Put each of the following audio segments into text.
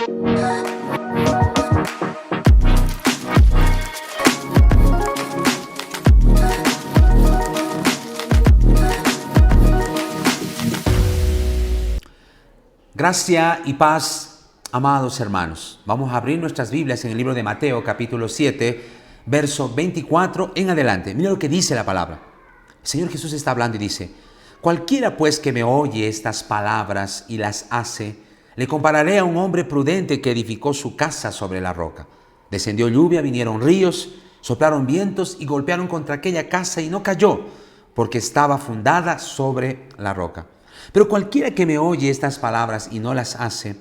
Gracia y paz, amados hermanos. Vamos a abrir nuestras Biblias en el libro de Mateo, capítulo 7, verso 24 en adelante. Mira lo que dice la palabra. El Señor Jesús está hablando y dice: cualquiera pues que me oye estas palabras y las hace, le compararé a un hombre prudente que edificó su casa sobre la roca. Descendió lluvia, vinieron ríos, soplaron vientos y golpearon contra aquella casa y no cayó, porque estaba fundada sobre la roca. Pero cualquiera que me oye estas palabras y no las hace,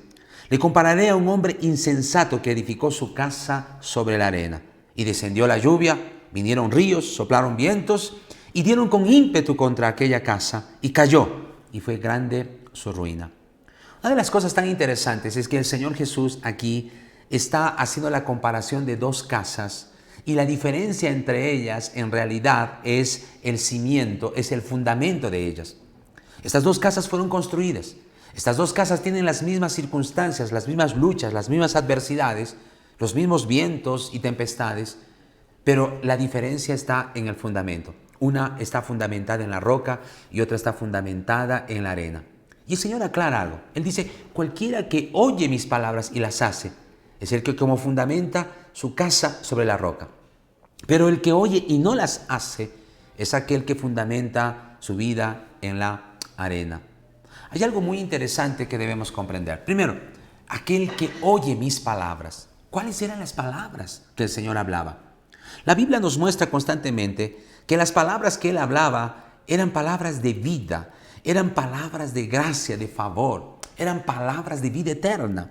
le compararé a un hombre insensato que edificó su casa sobre la arena. Y descendió la lluvia, vinieron ríos, soplaron vientos y dieron con ímpetu contra aquella casa y cayó, y fue grande su ruina. Una de las cosas tan interesantes es que el Señor Jesús aquí está haciendo la comparación de dos casas, y la diferencia entre ellas en realidad es el cimiento, es el fundamento de ellas. Estas dos casas fueron construidas. Estas dos casas tienen las mismas circunstancias, las mismas luchas, las mismas adversidades, los mismos vientos y tempestades, pero la diferencia está en el fundamento. Una está fundamentada en la roca y otra está fundamentada en la arena. Y el Señor aclara algo. Él dice: cualquiera que oye mis palabras y las hace, es el que como fundamenta su casa sobre la roca. Pero el que oye y no las hace, es aquel que fundamenta su vida en la arena. Hay algo muy interesante que debemos comprender. Primero, aquel que oye mis palabras. ¿Cuáles eran las palabras que el Señor hablaba? La Biblia nos muestra constantemente que las palabras que Él hablaba eran palabras de vida, eran palabras de gracia, de favor, eran palabras de vida eterna.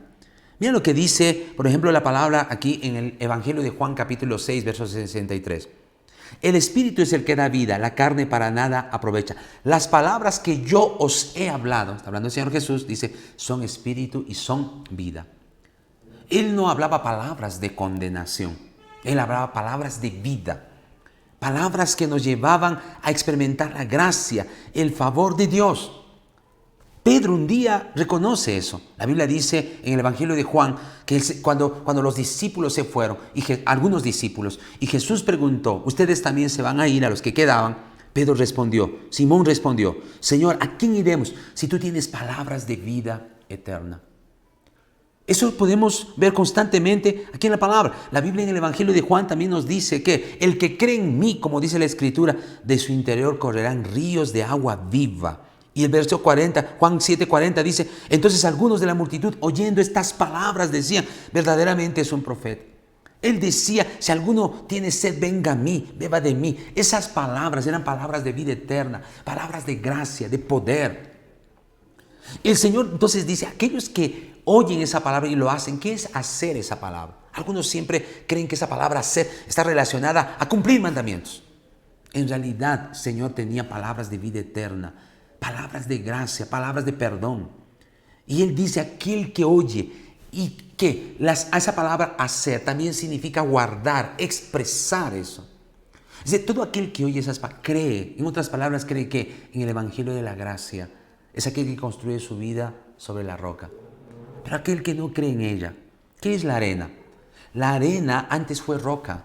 Mira lo que dice, por ejemplo, la palabra aquí en el Evangelio de Juan, capítulo 6, verso 63. El Espíritu es el que da vida, la carne para nada aprovecha. Las palabras que yo os he hablado, está hablando el Señor Jesús, dice, son espíritu y son vida. Él no hablaba palabras de condenación, Él hablaba palabras de vida. Palabras que nos llevaban a experimentar la gracia, el favor de Dios. Pedro un día reconoce eso. La Biblia dice en el Evangelio de Juan que cuando los discípulos se fueron, algunos discípulos, y Jesús preguntó: ¿ustedes también se van a ir, a los que quedaban? Simón respondió: Señor, ¿a quién iremos si tú tienes palabras de vida eterna? Eso podemos ver constantemente aquí en la palabra. La Biblia en el Evangelio de Juan también nos dice que el que cree en mí, como dice la Escritura, de su interior correrán ríos de agua viva. Y el verso 40, Juan 7:40 dice: entonces algunos de la multitud, oyendo estas palabras, decían: verdaderamente es un profeta. Él decía: si alguno tiene sed, venga a mí, beba de mí. Esas palabras eran palabras de vida eterna, palabras de gracia, de poder. El Señor entonces dice: aquellos que oyen esa palabra y lo hacen, ¿qué es hacer esa palabra? Algunos siempre creen que esa palabra hacer está relacionada a cumplir mandamientos. En realidad, el Señor tenía palabras de vida eterna, palabras de gracia, palabras de perdón. Y Él dice: aquel que oye, y que esa palabra hacer también significa guardar, expresar eso. Es decir, todo aquel que oye esas palabras cree, en otras palabras, cree que en el Evangelio de la gracia es aquel que construye su vida sobre la roca. Pero aquel que no cree en ella, ¿qué es la arena? La arena antes fue roca.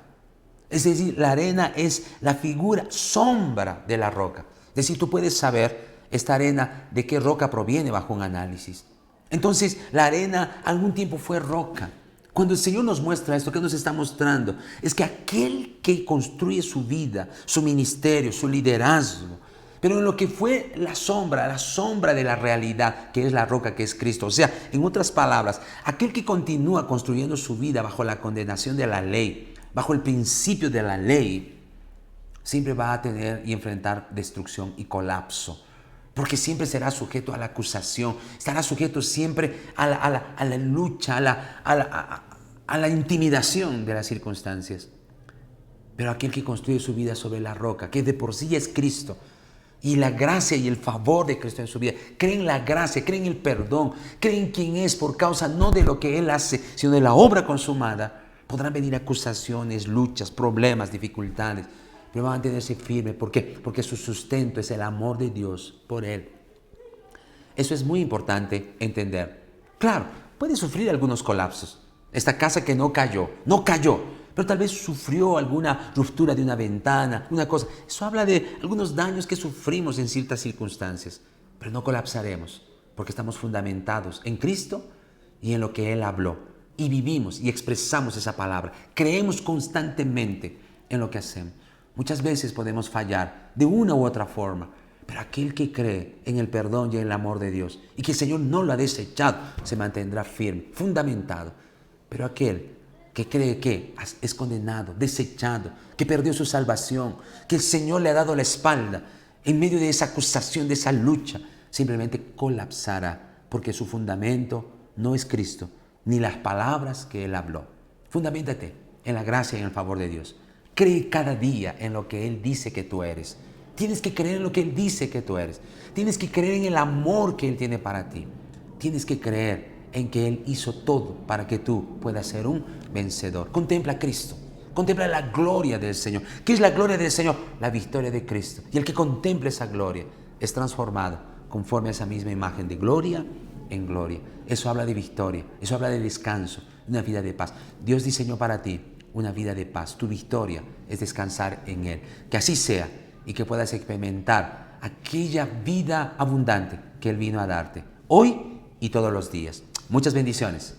Es decir, la arena es la figura, sombra de la roca. Es decir, tú puedes saber esta arena de qué roca proviene bajo un análisis. Entonces, la arena algún tiempo fue roca. Cuando el Señor nos muestra esto, ¿qué nos está mostrando? Es que aquel que construye su vida, su ministerio, su liderazgo, pero en lo que fue la sombra de la realidad, que es la roca, que es Cristo. O sea, en otras palabras, aquel que continúa construyendo su vida bajo la condenación de la ley, bajo el principio de la ley, siempre va a tener y enfrentar destrucción y colapso. Porque siempre será sujeto a la acusación, estará sujeto siempre a la lucha, a la intimidación de las circunstancias. Pero aquel que construye su vida sobre la roca, que de por sí es Cristo, y la gracia y el favor de Cristo en su vida, cree en la gracia, cree en el perdón, cree en quién es por causa no de lo que Él hace, sino de la obra consumada, podrán venir acusaciones, luchas, problemas, dificultades, pero van a mantenerse firmes. ¿Por qué? Porque su sustento es el amor de Dios por Él. Eso es muy importante entender. Claro, puede sufrir algunos colapsos. Esta casa que no cayó, pero tal vez sufrió alguna ruptura de una ventana, una cosa. Eso habla de algunos daños que sufrimos en ciertas circunstancias, pero no colapsaremos porque estamos fundamentados en Cristo y en lo que Él habló. Y vivimos y expresamos esa palabra. Creemos constantemente en lo que hacemos. Muchas veces podemos fallar de una u otra forma, pero aquel que cree en el perdón y en el amor de Dios y que el Señor no lo ha desechado, se mantendrá firme, fundamentado. Pero aquel que cree que es condenado, desechado, que perdió su salvación, que el Señor le ha dado la espalda en medio de esa acusación, de esa lucha, simplemente colapsará porque su fundamento no es Cristo, ni las palabras que Él habló. Fundamentate en la gracia y en el favor de Dios. Cree cada día en lo que Él dice que tú eres. Tienes que creer en lo que Él dice que tú eres. Tienes que creer en el amor que Él tiene para ti. Tienes que creer en que Él hizo todo para que tú puedas ser un vencedor. Contempla a Cristo. Contempla la gloria del Señor. ¿Qué es la gloria del Señor? La victoria de Cristo. Y el que contempla esa gloria es transformado conforme a esa misma imagen de gloria en gloria. Eso habla de victoria. Eso habla de descanso, de una vida de paz. Dios diseñó para ti una vida de paz. Tu victoria es descansar en Él. Que así sea y que puedas experimentar aquella vida abundante que Él vino a darte hoy y todos los días. Muchas bendiciones.